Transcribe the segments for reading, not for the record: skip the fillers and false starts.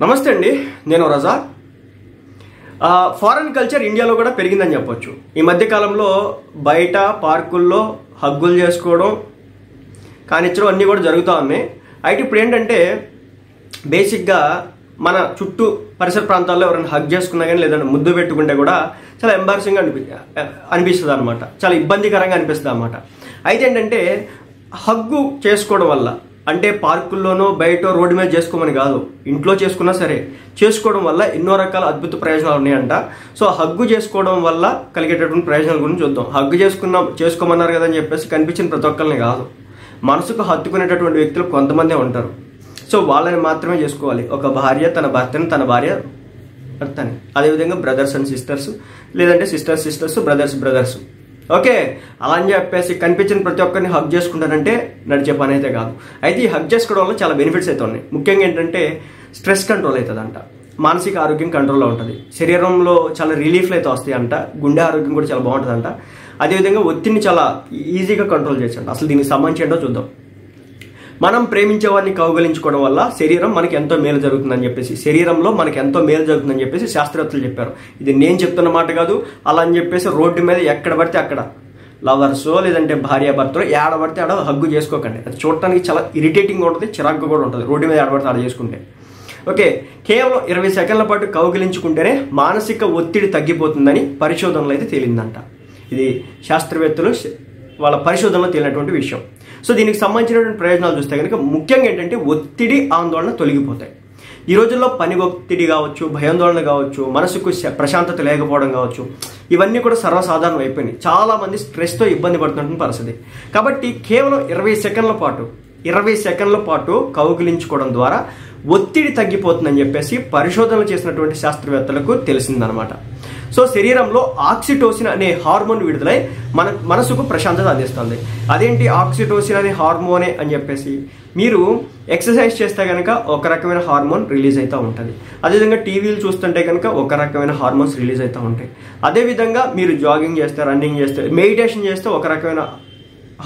నమస్తే అండి, నేను రజా. ఫారెన్ కల్చర్ ఇండియాలో కూడా పెరిగిందని చెప్పొచ్చు. ఈ మధ్య కాలంలో బయట పార్కుల్లో హగ్గులు చేసుకోవడం కానిచ్చడం అన్నీ కూడా జరుగుతూ ఉన్నాయి. అయితే ఇప్పుడు ఏంటంటే బేసిక్గా మన చుట్టూ పరిసర ప్రాంతాల్లో ఎవరైనా హగ్ చేసుకున్నా కానీ లేదంటే ముద్దు పెట్టుకుంటే కూడా చాలా ఎంబారసింగ్గా అనిపిస్తుంది అనమాట, చాలా ఇబ్బందికరంగా అనిపిస్తుంది అనమాట. అయితే ఏంటంటే హగ్గు చేసుకోవడం వల్ల, అంటే పార్కుల్లోనో బయట రోడ్డు మీద చేసుకోమని కాదు, ఇంట్లో చేసుకున్నా సరే చేసుకోవడం వల్ల ఎన్నో రకాల అద్భుత ప్రయోజనాలు ఉన్నాయంట. సో హగ్గు చేసుకోవడం వల్ల కలిగేటటువంటి ప్రయోజనాల గురించి చూద్దాం. హగ్గు చేసుకోమన్నారు కదా అని చెప్పేసి కనిపించిన ప్రతి ఒక్కరిని కాదు, మనసుకు హత్తుకునేటటువంటి వ్యక్తులు కొంతమందే ఉంటారు. సో వాళ్ళని మాత్రమే చేసుకోవాలి. ఒక భార్య తన భర్తని, తన భార్య భర్తని, అదేవిధంగా బ్రదర్స్ అండ్ సిస్టర్స్, లేదంటే సిస్టర్స్ బ్రదర్స్. ఓకే, అలా అని చెప్పేసి కనిపించిన ప్రతి ఒక్కరిని హగ్ చేసుకుంటానంటే నడిచే పని అయితే కాదు. అయితే ఈ హగ్ చేసుకోవడం వల్ల చాలా బెనిఫిట్స్ అయితే ఉన్నాయి. ముఖ్యంగా ఏంటంటే స్ట్రెస్ కంట్రోల్ అవుతుందంట, మానసిక ఆరోగ్యం కంట్రోల్లో ఉంటుంది, శరీరంలో చాలా రిలీఫ్లు అయితే వస్తాయంట, గుండె ఆరోగ్యం కూడా చాలా బాగుంటుందంట. అదేవిధంగా ఒత్తిడిని చాలా ఈజీగా కంట్రోల్ చేయొచ్చంట. అసలు దీనికి సంబంధించి ఏంటో చూద్దాం. మనం ప్రేమించే వారిని కౌగలించుకోవడం వల్ల శరీరం మనకి ఎంతో మేలు జరుగుతుందని చెప్పేసి, శరీరంలో మనకి ఎంతో మేలు జరుగుతుందని చెప్పేసి శాస్త్రవేత్తలు చెప్పారు. ఇది నేను చెప్తున్న మాట కాదు. అలా అని చెప్పేసి రోడ్డు మీద ఎక్కడ పడితే అక్కడ లవర్సో లేదంటే భార్యాభర్తలో ఏడబడితే ఆడ హగ్గు చేసుకోకండి. అది చూడటానికి చాలా ఇరిటేటింగ్గా ఉంటుంది, చిరాకుగా కూడా ఉంటుంది రోడ్డు మీద ఏడబడితే ఆడ చేసుకుంటే. ఓకే, కేవలం 20 సెకండ్ల పాటు కౌగిలించుకుంటేనే మానసిక ఒత్తిడి తగ్గిపోతుందని పరిశోధనలు అయితే తేలిందంట. ఇది శాస్త్రవేత్తలు వాళ్ళ పరిశోధనలో తేలినటువంటి విషయం. సో దీనికి సంబంధించినటువంటి ప్రయోజనాలు చూస్తే కనుక ముఖ్యంగా ఏంటంటే ఒత్తిడి, ఆందోళన తొలగిపోతాయి. ఈ రోజుల్లో పని ఒత్తిడి కావచ్చు, భయాందోళన కావచ్చు, మనసుకు ప్రశాంతత లేకపోవడం కావచ్చు, ఇవన్నీ కూడా సర్వసాధారణం అయిపోయినాయి. చాలా మంది స్ట్రెస్తో ఇబ్బంది పడుతున్న పరిస్థితి. కాబట్టి కేవలం 20 సెకండ్ల పాటు కౌగిలించుకోవడం ద్వారా ఒత్తిడి తగ్గిపోతుందని చెప్పేసి పరిశోధనలు చేసినటువంటి శాస్త్రవేత్తలకు తెలిసిందనమాట. సో శరీరంలో ఆక్సిటోసిన్ అనే హార్మోన్ విడుదలై మనసుకు ప్రశాంతత అందిస్తుంది. అదేంటి ఆక్సిటోసిన్ అనే హార్మోనే అని చెప్పేసి, మీరు ఎక్సర్సైజ్ చేస్తే కనుక ఒక రకమైన హార్మోన్ రిలీజ్ అవుతూ ఉంటుంది. అదేవిధంగా టీవీలు చూస్తుంటే కనుక ఒక రకమైన హార్మోన్స్ రిలీజ్ అవుతూ ఉంటాయి. అదేవిధంగా మీరు జాగింగ్ చేస్తే, రన్నింగ్ చేస్తే, మెడిటేషన్ చేస్తే ఒక రకమైన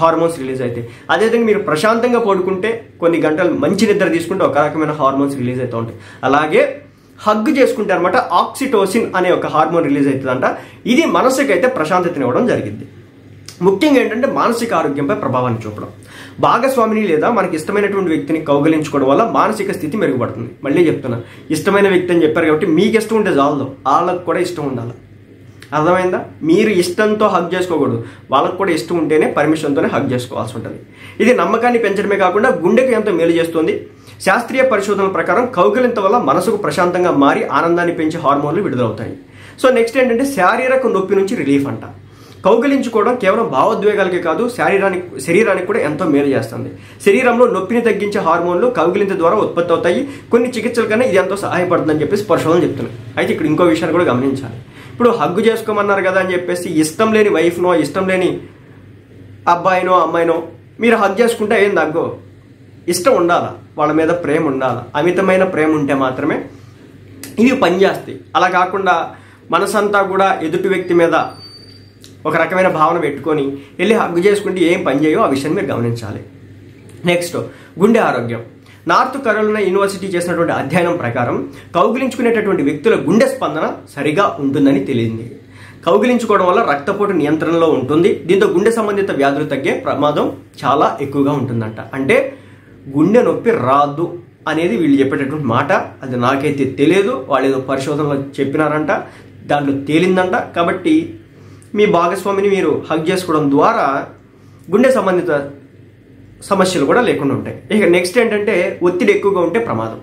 హార్మోన్స్ రిలీజ్ అవుతాయి. అదేవిధంగా మీరు ప్రశాంతంగా పడుకుంటే, కొన్ని గంటలు మంచి నిద్ర తీసుకుంటే ఒక రకమైన హార్మోన్స్ రిలీజ్ అవుతూ ఉంటాయి. అలాగే హగ్ చేసుకుంటే అనమాట ఆక్సిటోసిన్ అనే ఒక హార్మోన్ రిలీజ్ అవుతుందంట. ఇది మనసుకైతే ప్రశాంతతనివ్వడం జరిగింది. ముఖ్యంగా ఏంటంటే మానసిక ఆరోగ్యంపై ప్రభావాన్ని చూపడం. భాగస్వామిని లేదా మనకి ఇష్టమైనటువంటి వ్యక్తిని కౌగలించుకోవడం వల్ల మానసిక స్థితి మెరుగుపడుతుంది. మళ్ళీ చెప్తున్నా, ఇష్టమైన వ్యక్తి అని చెప్పారు కాబట్టి మీకు ఇష్టం ఉంటే చాలదు, వాళ్ళకు కూడా ఇష్టం ఉండాలి. అర్థమైందా? మీరు ఇష్టంతో హగ్ చేసుకోకూడదు, వాళ్ళకు కూడా ఇష్టం ఉంటేనే పర్మిషన్తోనే హగ్ చేసుకోవాల్సి ఉంటుంది. ఇది నమ్మకాన్ని పెంచడమే కాకుండా గుండెకు ఎంతో మేలు చేస్తుంది. శాస్త్రీయ పరిశోధనల ప్రకారం కౌగిలింత వల్ల మనసుకు ప్రశాంతంగా మారి ఆనందాన్ని పెంచే హార్మోన్లు విడుదలవుతాయి. సో నెక్స్ట్ ఏంటంటే శారీరక నొప్పి నుంచి రిలీఫ్ అంట. కౌగిలించుకోవడం కేవలం భావోద్వేగాలకే కాదు, శరీరానికి కూడా ఎంతో మేలు చేస్తుంది. శరీరంలో నొప్పిని తగ్గించే హార్మోన్లు కౌగిలింత ద్వారా ఉత్పత్తి అవుతాయి. కొన్ని చికిత్సల కన్నా ఇది ఎంతో సహాయపడుతుందని చెప్పేసి పరిశోధనలు చెప్తున్నాయి. అయితే ఇక్కడ ఇంకో విషయాన్ని కూడా గమనించాలి. ఇప్పుడు హగ్గు చేసుకోమన్నారు కదా అని చెప్పేసి ఇష్టం లేని వైఫ్నో, ఇష్టం లేని అబ్బాయినో అమ్మాయినో మీరు హగ్ చేసుకుంటే ఏం తగ్గో, ఇష్టం ఉండాలా, వాళ్ళ మీద ప్రేమ ఉండాలా. అమితమైన ప్రేమ ఉంటే మాత్రమే ఇవి పనిచేస్తాయి. అలా కాకుండా మనసంతా కూడా ఎదుటి వ్యక్తి మీద ఒక రకమైన భావన పెట్టుకొని వెళ్ళి హగ్గు చేసుకుంటే ఏం పని చేయో ఆ విషయాన్ని మీరు గమనించాలి. నెక్స్ట్, గుండె ఆరోగ్యం. నార్త్ కరోలినా యూనివర్సిటీ చేసినటువంటి అధ్యయనం ప్రకారం కౌగిలించుకునేటటువంటి వ్యక్తుల గుండె స్పందన సరిగా ఉంటుందని తెలియంది. కౌగిలించుకోవడం వల్ల రక్తపోటు నియంత్రణలో ఉంటుంది. దీంతో గుండె సంబంధిత వ్యాధులు తగ్గే ప్రమాదం చాలా ఎక్కువగా ఉంటుందంట. అంటే గుండె నొప్పి రాదు అనేది వీళ్ళు చెప్పేటటువంటి మాట. అది నాకైతే తెలియదు, వాళ్ళు ఏదో పరిశోధనలో చెప్పినారంట, దాంట్లో తేలిందంట. కాబట్టి మీ భాగస్వామిని మీరు హగ్ చేసుకోవడం ద్వారా గుండె సంబంధిత సమస్యలు కూడా లేకుండా ఉంటాయి. ఇక నెక్స్ట్ ఏంటంటే ఒత్తిడి ఎక్కువగా ఉంటే ప్రమాదం.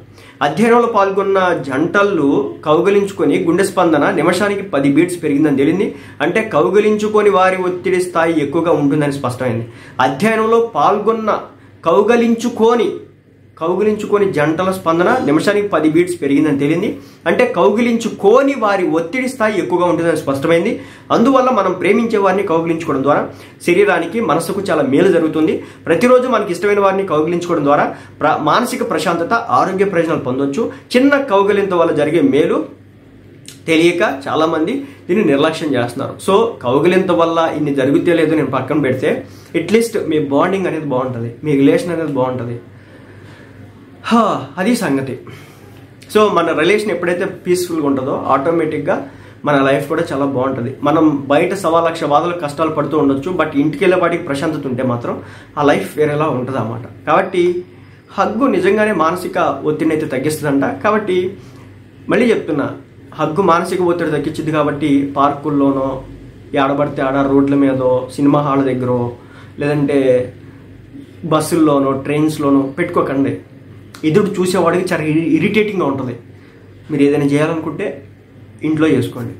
అధ్యయనంలో పాల్గొన్న జంటలు కౌగిలించుకొని గుండె స్పందన నిమిషానికి 10 బీట్స్ పెరిగిందని తెలిసింది. అంటే కౌగిలించుకొని వారి ఒత్తిడి స్థాయి ఎక్కువగా ఉంటుందని స్పష్టమైంది. అధ్యయనంలో పాల్గొన్న కౌగిలించుకొని జంటల స్పందన నిమిషానికి 10 బీట్స్ పెరిగిందని తెలియంది. అంటే కౌగిలించుకొని వారి ఒత్తిడి స్థాయి ఎక్కువగా ఉంటుందని స్పష్టమైంది. అందువల్ల మనం ప్రేమించే వారిని కౌగిలించుకోవడం ద్వారా శరీరానికి, మనసుకు చాలా మేలు జరుగుతుంది. ప్రతిరోజు మనకి ఇష్టమైన వారిని కౌగిలించుకోవడం ద్వారా మానసిక ప్రశాంతత, ఆరోగ్య ప్రయోజనాలు పొందొచ్చు. చిన్న కౌగిలింత వల్ల జరిగే మేలు తెలియక చాలా మంది దీన్ని నిర్లక్ష్యం చేస్తున్నారు. సో కౌగిలింత వల్ల ఇన్ని జరిగితే లేదో నేను పక్కన పెడితే, అట్లీస్ట్ మీ బాండింగ్ అనేది బాగుంటుంది, మీ రిలేషన్ అనేది బాగుంటుంది. అది సంగతి. సో మన రిలేషన్ ఎప్పుడైతే పీస్ఫుల్గా ఉంటుందో ఆటోమేటిక్గా మన లైఫ్ కూడా చాలా బాగుంటుంది. మనం బయట 1,00,000 బాధలు కష్టాలు పడుతూ ఉండొచ్చు, బట్ ఇంటికి వెళ్ళేవాడికి ప్రశాంతత ఉంటే మాత్రం ఆ లైఫ్ వేరేలా ఉంటుంది అన్నమాట. కాబట్టి హగ్గు నిజంగానే మానసిక ఒత్తిడిని అయితే తగ్గిస్తుందంట. కాబట్టి మళ్ళీ చెప్తున్నా, హగ్గు మానసిక ఒత్తిడి తగ్గించింది. కాబట్టి పార్కుల్లోనో, ఆడబడితే ఆడ రోడ్ల మీదో, సినిమా హాల్ దగ్గర, లేదంటే బస్సుల్లోనో, ట్రైన్స్లోనో పెట్టుకోకండి. ఎదురు చూసేవాడికి చాలా ఇరిటేటింగ్గా ఉంటుంది. మీరు ఏదైనా చేయాలనుకుంటే ఇంట్లో చేసుకోండి.